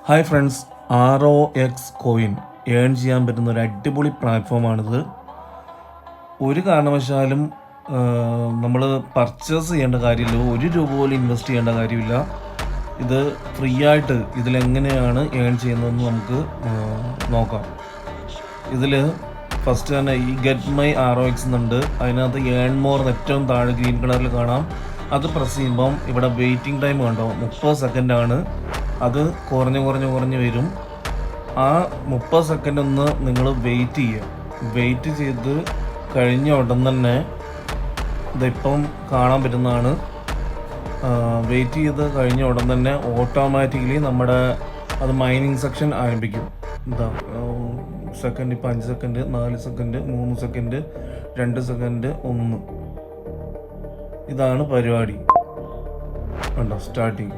Hi friends, ROX coin earn ചെയ്യാൻ പറ്റുന്ന ഒരു അടിപൊളി പ്ലാറ്റ്ഫോമാണിത്. ഒരു കാരണവശാലും നമ്മൾ പർച്ചേസ് ചെയ്യേണ്ട കാര്യമില്ല, ₹1 പോലും ഇൻവെസ്റ്റ് ചെയ്യേണ്ട കാര്യമില്ല. ഇത് ഫ്രീ ആയിട്ട് ഇതിലെങ്ങനെയാണ് ഏൺ ചെയ്യുന്നതെന്ന് നമുക്ക് നോക്കാം. ഇതിൽ ഫസ്റ്റ് തന്നെ ഈ ഗെറ്റ് മൈ ROX എന്നുണ്ട്. അതിനകത്ത് ഏൺ മോർ ഏറ്റവും താഴെ ഗ്രീൻ കളറിൽ കാണാം. അത് പ്രസ് ചെയ്യുമ്പം ഇവിടെ വെയിറ്റിംഗ് ടൈം കണ്ടോ, 30 സെക്കൻഡാണ്. അത് കുറഞ്ഞ് വരും. ആ 30 സെക്കൻഡ് ഒന്ന് നിങ്ങൾ വെയിറ്റ് ചെയ്യുക. വെയിറ്റ് ചെയ്ത് കഴിഞ്ഞ ഉടൻ തന്നെ ഇതിപ്പം കാണാൻ പറ്റുന്നതാണ്. വെയിറ്റ് ചെയ്ത് കഴിഞ്ഞ ഉടൻ തന്നെ ഓട്ടോമാറ്റിക്കലി നമ്മുടെ അത് മൈനിങ് സെക്ഷൻ ആരംഭിക്കും. എന്താ സെക്കൻഡ് ഇപ്പോൾ 5 സെക്കൻഡ്, 4 സെക്കൻഡ്, 3 സെക്കൻഡ്, 2 സെക്കൻഡ്, 1. ഇതാണ് പരിപാടി. ഉണ്ടോ സ്റ്റാർട്ടിങ്.